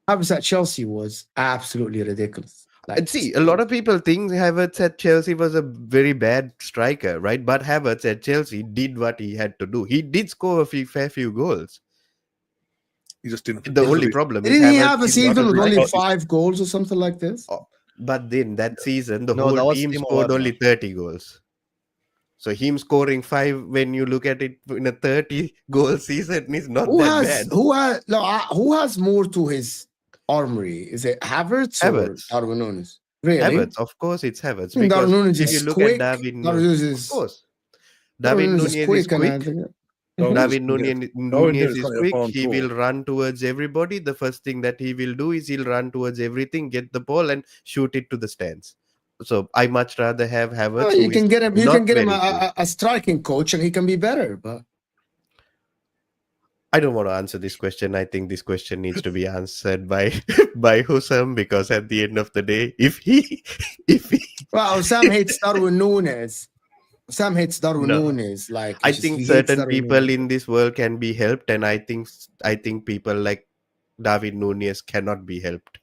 Havertz at Chelsea was absolutely ridiculous. And see, a lot of people think Havertz at Chelsea was a very bad striker, right? But Havertz at Chelsea did what he had to do. He did score a fair few goals. He just didn't. The only problem is Didn't he Havertz have a is season not with a only striker. 5 goals or something like this? But then that season, the No, that whole was team Timo scored Werner. only 30 goals. So him scoring 5 when you look at it in a 30-goal season is not that bad. Who has more to his armory? Is it Havertz, Havertz. or Darwin Nunes? Really? Havertz, of course, it's Havertz. I mean, Because Darwin Nunes if is you look quick. at David Darwin Nunes, Nunes of is course, Darwin David Nunes Nunes is and I quick. think David Nunes Nunez is can't quick. advance He forward. will run towards everybody. The first thing that he will do is he'll run towards everything, get the ball, and shoot it to the stands. So I much rather have Havertz. you who can is get him. You not can get him very quick. a striking coach, and he can be better. But I don't want to answer this question. I think this question needs to be answered by by Hussam, because at the end of the day, if he well, Sam hates Darwin Nunes. Sam hates Darwin No. Nunes. Like I he think hates certain Darwin people Nunes. in this world can be helped, and I think people like David Nunez cannot be helped.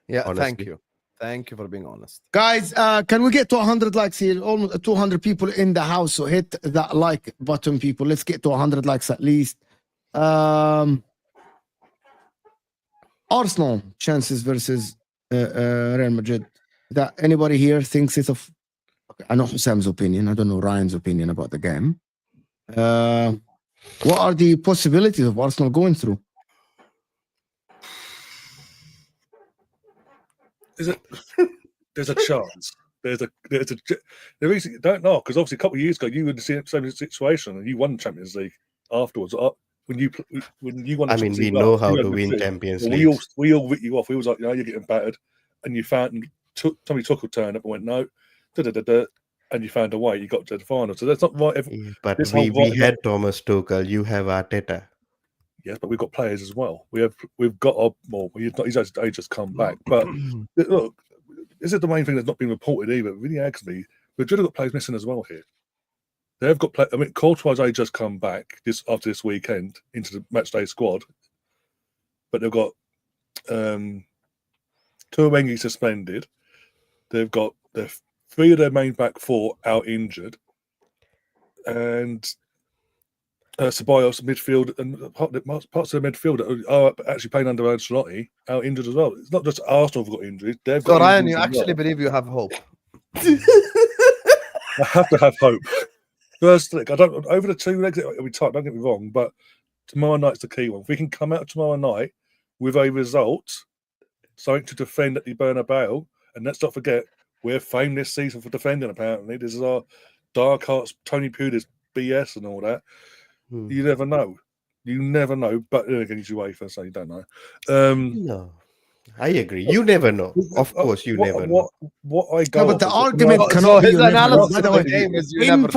Yeah, honestly. thank you. Thank you for being honest. Guys, can we get to 100 likes here? Almost 200 people in the house, so hit that like button, people. Let's get to 100 likes at least. Arsenal chances versus Real Madrid. That anybody here thinks it's okay, I know Husam's opinion. I don't know Ryan's opinion about the game. What are the possibilities of Arsenal going through? Is it? There's a chance. There is. You don't know, because obviously a couple of years ago you were in the same situation and you won Champions League afterwards. When you won. I mean, we know how to win Champions League. We all writ you off. We was like, you're getting battered, and you found Tommy Tuchel turned up and went no, and you found a way. You got to the final. So that's not right. But this we whole- had Thomas Tuchel. You have Arteta. Yes, but we've got players as well. We've got he's just come back. But look, this is the main thing that's not been reported either. It really aggs me. Madrid have got players missing as well here. They've got I mean, Courtois just come back after this weekend into the matchday squad, but they've got Tuamengi suspended. They've got 3 of their main back 4 out injured, and Ceballos midfield and parts of the midfield are actually playing under Arne Slot out injured as well. It's not just Arsenal have got injuries; they've got. So Ryan, injuries you as actually well. believe you have hope? I have to have hope. First, look, I don't over the 2 legs. It'll be tight. Don't get me wrong, but tomorrow night's the key one. If we can come out tomorrow night with a result, something to defend at the Bernabeu, and let's not forget we're famed this season for defending. Apparently, this is our dark hearts, Tony Pulis BS and all that. You never know. You never know. But then again, it's UEFA, so you don't know. No, I agree. You never know. Of course, you never know. What I go No, but off the is- argument So cannot be his you never know. analysis By of the the way, game is you in never know.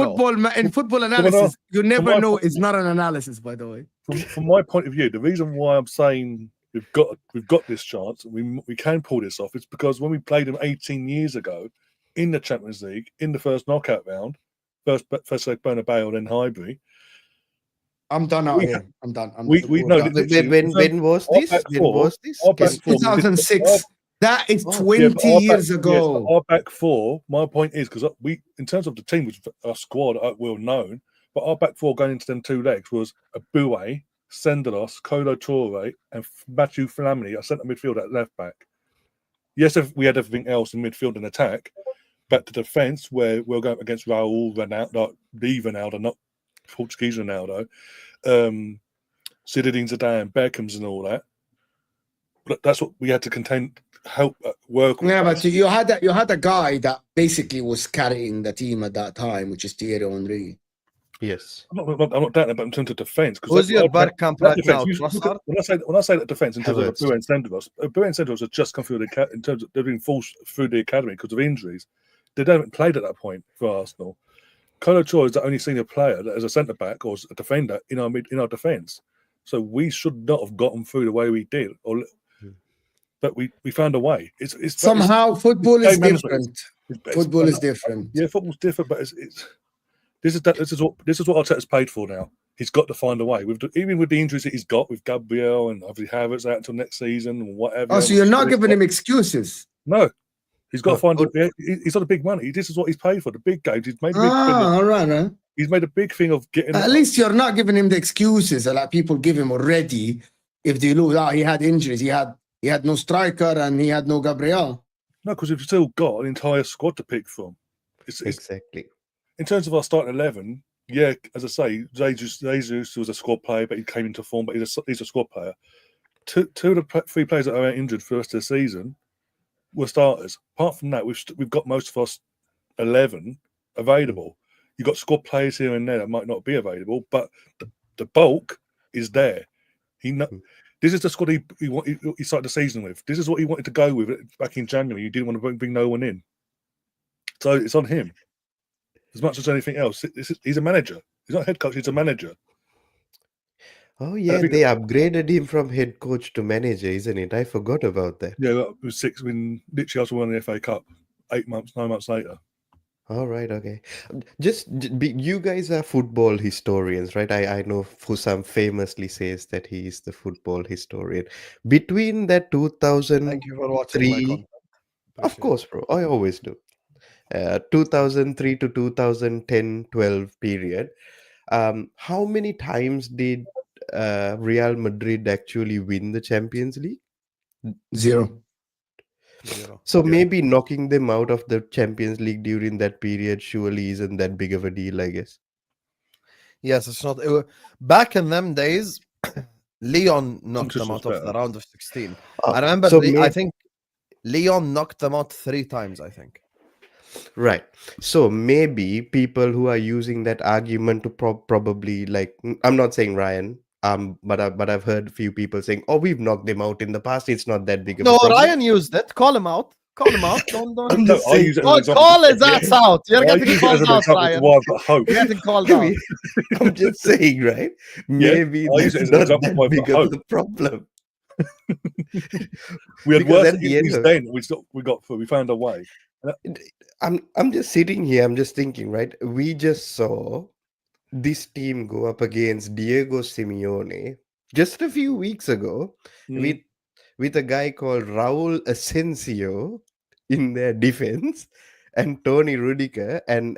football analysis, you never my know. point- It's not an analysis, by the way. from my point of view, the reason why I'm saying we've got this chance and we can pull this off is because when we played them 18 years ago in the Champions League in the first knockout round, first Bernabeu, then Highbury. I'm done out We- here. I'm done. we we're know done. that- When was this? When was this? Our back Can- four- 2006. That is Oh, 20 years ago. our back four, my point is, because we, in terms of the team, which our squad are well known, but our back four going into them 2 legs was Abue, Senderos, Kolo Toure, and Matthew Flamini, our centre midfield at left back. Yes, we had everything else in midfield and attack, but the defence, where we're going against Raul, Ronaldo, the Ronaldo, not Portuguese Ronaldo, Zinedine Zidane, Beckham's and all that. But that's what we had to help work with. Yeah, but you had a guy that basically was carrying the team at that time, which is Thierry Henry. Yes. I'm not doubting it, but in terms of defence, Who's your Bergkamp right now? Trossard? When I say that defence, in terms of Havertz. Abue and Senderos have just come through in terms of they've been forced through the academy because of injuries. They haven't played at that point for Arsenal. Kolo Toure is the only senior player that as a centre back or a defender in our defence. So we should not have gotten through the way we did, but we found a way. It's Somehow football is game management. different. Football is different. Yeah, football's different, but this is what Arteta's paid for now. He's got to find a way. Even with the injuries that he's got with Gabriel and obviously Havertz out until next season or whatever. Oh, so you're not giving him excuses? No. He's got to find. He's not a big money. This is what he's paid for. The big games. He's made. All right. Huh? He's made a big thing of getting. At least you're not giving him the excuses that people give him already. If they lose, he had injuries. He had no striker and he had no Gabriel. No, because we've still got an entire squad to pick from. Exactly. In terms of our starting 11, yeah, as I say, Jesus was a squad player, but he came into form. But he's a squad player. Two of the 3 players that are injured for the rest of the season were starters. Apart from that, we've got most of us 11 available. You've got squad players here and there that might not be available, but the bulk is there. This is the squad he started the season with. This is what he wanted to go with back in January. He didn't want to bring no one in. So it's on him. As much as anything else, he's a manager. He's not a head coach, he's a manager. Oh, yeah, they upgraded him from head coach to manager, isn't it? I forgot about that. Yeah, it was 6 when literally also won the FA Cup 9 months later. All right, okay. You guys are football historians, right? I know Husam famously says that he is the football historian. Between that 2003, Thank you for watching my content. of course, bro, I always do. 2003 to 2010-12 period. How many times did Real Madrid actually win the Champions League? 0. So maybe knocking them out of the Champions League during that period surely isn't that big of a deal, I guess. Yes, it's not. Back in them days, Leon knocked them out of the round of 16. I remember, I think Leon knocked them out 3 times, I think. Right. So maybe people who are using that argument to probably, like, I'm not saying Ryan, but I've heard a few people saying, "Oh, we've knocked them out in the past. It's not that big of a problem." No, Ryan used it. Call him out. Don't. I'm just saying, call his ass out. You're getting called out, Ryan. You're getting called out. I'm just saying, right? Maybe it's not that big of a problem. We had worse injuries then. We found a way. I'm just sitting here. I'm just thinking, right? We just saw this team go up against Diego Simeone just a few weeks ago with a guy called Raul Asensio in their defense and Tony Rudiger and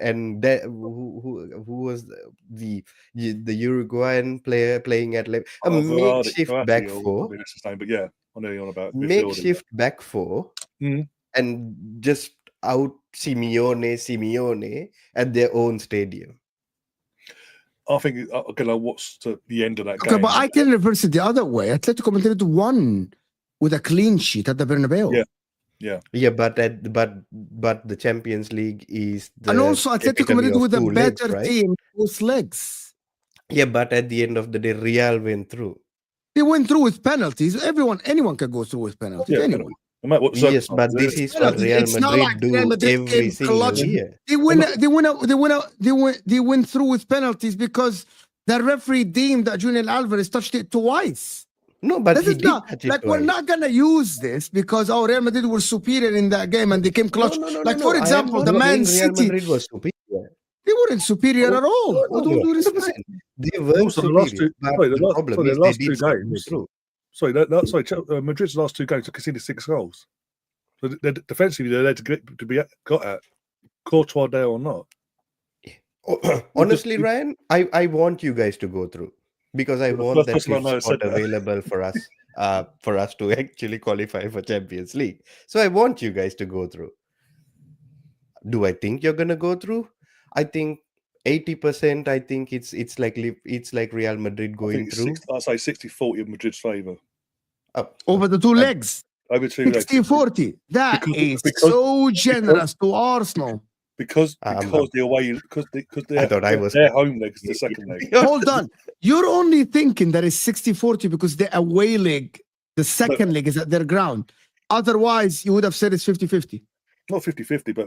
who was the Uruguayan player playing at a makeshift back four. But yeah, I know you're on about makeshift back four and just out Simeone at their own stadium. I think what's the end of that game? Okay, but I can reverse it the other way. Atletico Madrid won with a clean sheet at the Bernabeu. Yeah, but the Champions League is and also Atletico Madrid with a better legs, right? team, both legs. Yeah, but at the end of the day, Real went through. They went through with penalties. Anyone can go through with penalties. Anyone. No matter what, yes, but this is what Real Madrid do every single year. They went through with penalties because the referee deemed that Julian Alvarez touched it twice. No, but this is not like we're not gonna use this because Real Madrid were superior in that game and they came clutch. For example, the Man City. Real Madrid was superior. They weren't superior at all. Don't do respect. They were superior. Madrid's last 2 games conceded 6 goals. So defensively, they're there to be got at, Courtois there or not. Honestly, Ryan, I want you guys to go through because I want that fifth spot available for us to actually qualify for Champions League. So I want you guys to go through. Do I think you're gonna go through? I think 80%. I think it's like Real Madrid going through. I'd say 60-40 in Madrid's favour. Over the two legs. Over 2 legs. 60-40. That is so generous to Arsenal. Because the away because their home leg is the second leg. Hold on. You're only thinking that it's 60-40 because the away leg, the second leg is at their ground. Otherwise, you would have said it's 50-50. Not 50-50, but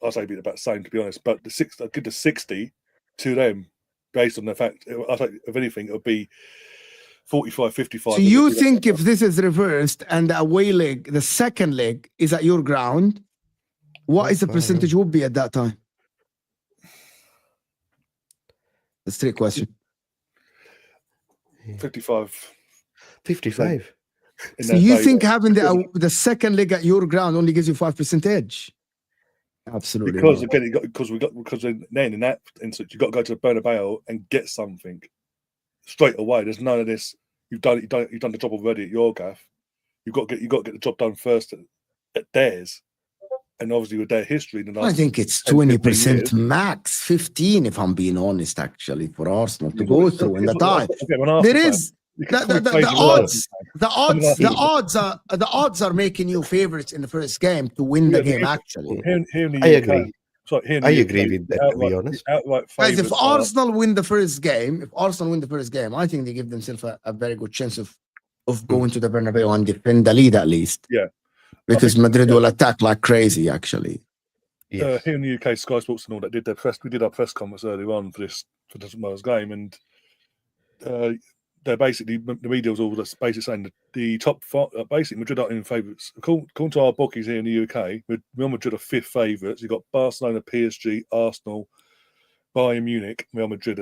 I'll say about the same, to be honest. But I'll give the 60 to them based on the fact, I think, if anything, it'll be 45-55. So you think if this is reversed and the away leg, the second leg is at your ground, what is the percentage would be at that time? That's a straight question. 55. 55. So you think having the second leg at your ground only gives you 5% edge? Absolutely. Because again, because then in that instance, you've got to go to the Bernabeu and get something straight away. There's none of this. You've done the job already at your gaff. You've got to get the job done first at theirs. And obviously with their history, I think it's 20% max, 15 if I'm being honest, actually, for Arsenal to go through in the time. There is the odds are making you favourites in the first game to win the game. Actually, I agree. I agree with that. To be honest, guys, if Arsenal win the first game, I think they give themselves a very good chance of going to the Bernabeu and defend the lead at least. Yeah. Because Madrid will attack like crazy, actually. Yes. Here in the UK, Sky Sports and all that we did our press conference earlier on for this game, and they're basically the media was all basically saying that the top 5, basically Madrid are in favourites. According to our bookies here in the UK, Real Madrid are 5th favourites. You've got Barcelona, PSG, Arsenal, Bayern Munich, Real Madrid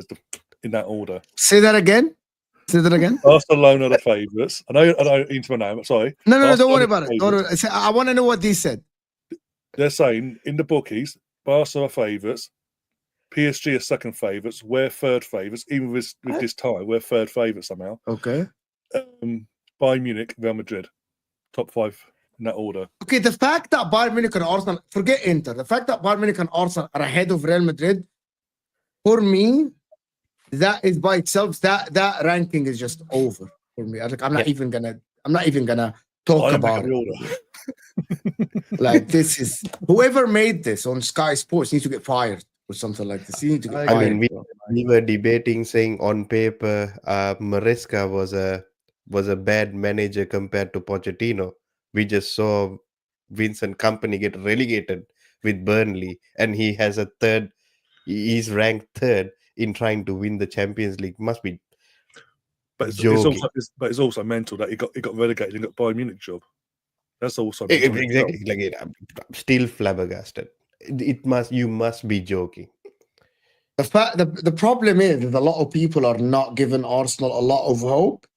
in that order. Say that again. Barcelona are the favourites. I know into my name. Sorry. No, don't worry about it. I want to know what they said. They're saying in the bookies, Barca are favourites, PSG are second favourites, we're third favourites. Even with this tie, we're third favourites somehow. Okay. Bayern Munich, Real Madrid, top 5 in that order. Okay, the fact that Bayern Munich and Arsenal, forget Inter, the fact that Bayern Munich and Arsenal are ahead of Real Madrid, for me, that is by itself, that ranking is just over for me. I'm not even gonna talk about it. Like, this is whoever made this on Sky Sports needs to get fired or something like this. You need to get fired. We were debating, saying on paper, Maresca was a bad manager compared to Pochettino. We just saw Vincent Kompany get relegated with Burnley, and he has a third. He's ranked third in trying to win the Champions League. Must be, but it's also mental that he got relegated and got Bayern Munich job. That's also exactly like it. I'm still flabbergasted. You must be joking. The problem is that a lot of people are not giving Arsenal a lot of hope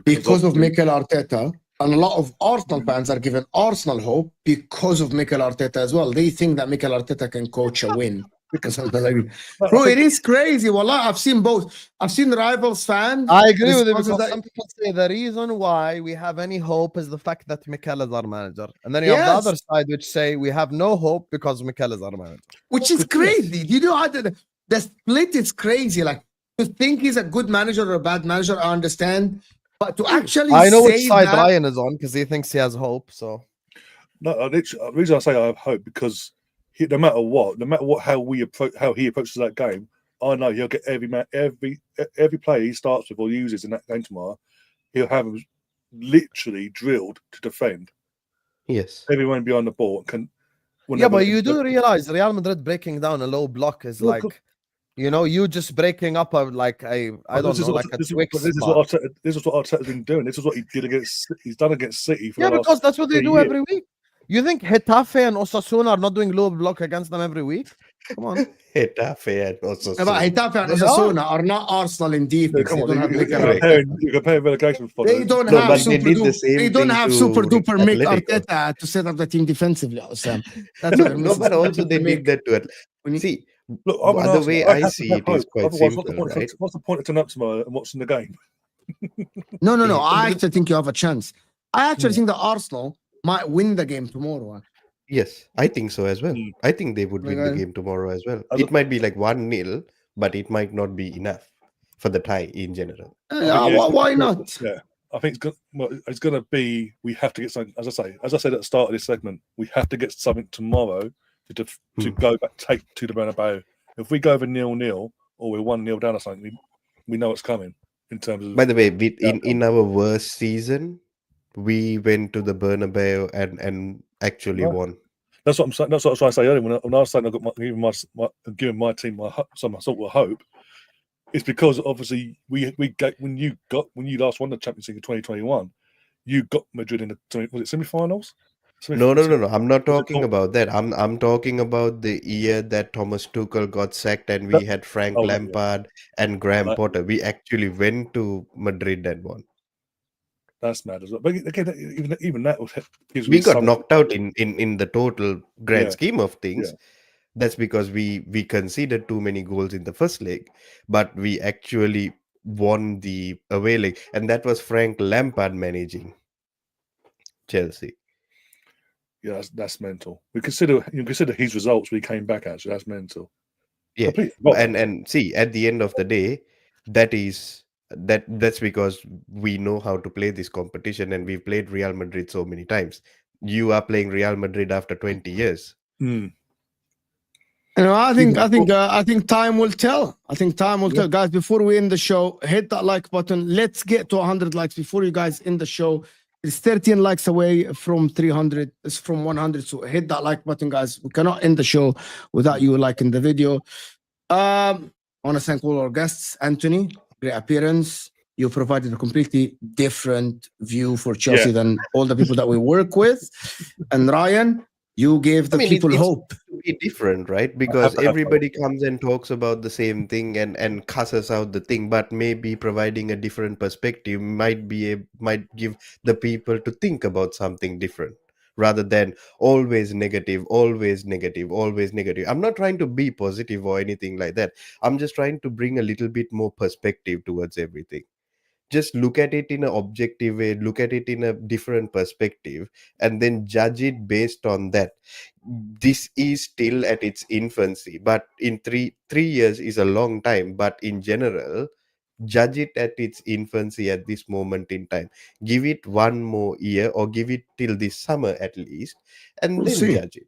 because of Mikel Arteta, and a lot of Arsenal fans are giving Arsenal hope because of Mikel Arteta as well. They think that Mikel Arteta can coach a win. Bro, it is crazy. Wallah, I've seen both. I've seen rivals fans. I agree with you, because some people say the reason why we have any hope is the fact that Mikel is our manager. And then you have the other side which say we have no hope because Mikel is our manager. Which is crazy. You know, the split is crazy. Like, to think he's a good manager or a bad manager, I understand. But to actually I know which side Ryan is on, because he thinks he has hope. So no, the reason I say I have hope, because no matter what, how he approaches that game, I know he'll get every player he starts with or uses in that game tomorrow. He'll have them literally drilled to defend. Yes, everyone behind the ball can. But you do realize Real Madrid breaking down a low block is like, you know, you just breaking up a Twix. This is what Arteta's been doing. This is what he's done against City. Because that's what they do every week. You think Getafe and Osasuna are not doing low block against them every week? Come on. Getafe and also But Getafe and They Osasuna are not Arsenal in Yeah, defense. come They on, don't have Mikel correct. Arteta. you're comparing relegation for They don't No, have but they super did the duper. same They don't thing have to super duper Mick Atletico. Arteta to set up the team defensively, Osam. That's No, what you're no, missing. but also Super they duper did Mick. that to it. We need- See, Look, I'm an the Arsenal. way I I have to see have it is hope. quite Otherwise, simple, right? what's the point of turning up tomorrow and watching the game? No. I actually think you have a chance. I actually Hmm. think that Arsenal might win the game tomorrow. Yes, I think so as well. Mm. I think they would win the Okay. game tomorrow as well. As It might be like 1-0, but it might not be enough for the tie in general. I think, yeah, Why not? Yeah, I think it's going to be. We have to get something. As I said at the start of this segment, we have to get something tomorrow to go back, take to the Bernabeu. If we go over 0-0 or we're 1-0 down or something, we know it's coming. In terms of, By the way, in our worst season, we went to the Bernabeu and actually Right. won. that's what I'm saying. That's what I was trying to say earlier. When I was saying I got giving my team some sort of hope, it's because obviously when you last won the Champions League in 2021, you got Madrid in the was it semi-finals? No. I'm not Was it talking about that. I'm talking about the year that Thomas Tuchel got sacked and we That- had Frank oh, yeah. Lampard and Graham Right. Potter. We actually went to Madrid and won. That's mad as well. But again, even that gives We me got some. knocked out in the total grand Yeah. scheme of things. Yeah. That's because we conceded too many goals in the first leg, but we actually won the away leg, and that was Frank Lampard managing Chelsea. Yeah, that's mental. You consider his results. We came back actually. That's mental. Yeah, Completely wrong. and see, at the end of the day, that's because we know how to play this competition, and we've played Real Madrid so many times. You are playing Real Madrid after 20 years. Hmm. I think time will tell. I think time will tell. Guys, before we end the show, hit that like button. Let's get to 100 likes before you guys end the show. It's 13 likes away from 300. It's from 100. So hit that like button, guys. We cannot end the show without you liking the video. I want to thank all our guests. Anthony, great appearance. You provided a completely different view for Chelsea than all the people that we work with. And Ryan, you gave the people hope. To be different, right? Because to have everybody comes and talks about the same thing and cusses out the thing, but maybe providing a different perspective might give the people to think about something different rather than always negative. I'm not trying to be positive or anything like that. I'm just trying to bring a little bit more perspective towards everything. Just look at it in an objective way, look at it in a different perspective, and then judge it based on that. This is still at its infancy, but in three years is a long time, but in general, judge it at its infancy at this moment in time. Give it one more year or give it till this summer at least, and We'll then see. judge it.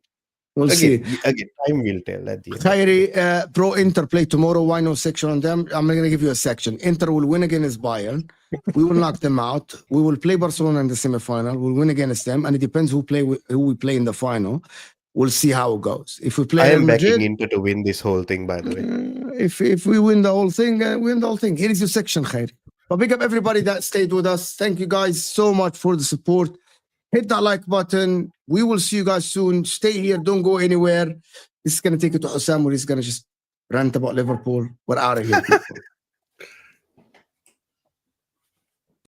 We'll see. Again, time will tell at the end. Khairi, Pro Inter play tomorrow. Why no section on them? I'm going to give you a section. Inter will win against Bayern. We will knock them out. We will play Barcelona in the semifinal. We'll win against them, and it depends who we play in the final. We'll see how it goes. If we play I am Real backing Madrid, Inter to win this whole thing, by the way. if we win the whole thing, win the whole thing. Here is your section, Khairi. But big up everybody that stayed with us. Thank you guys so much for the support. Hit that like button. We will see you guys soon. Stay here. Don't go anywhere. This is going to take you to Hussam, where he's going to just rant about Liverpool. We're out of here, people.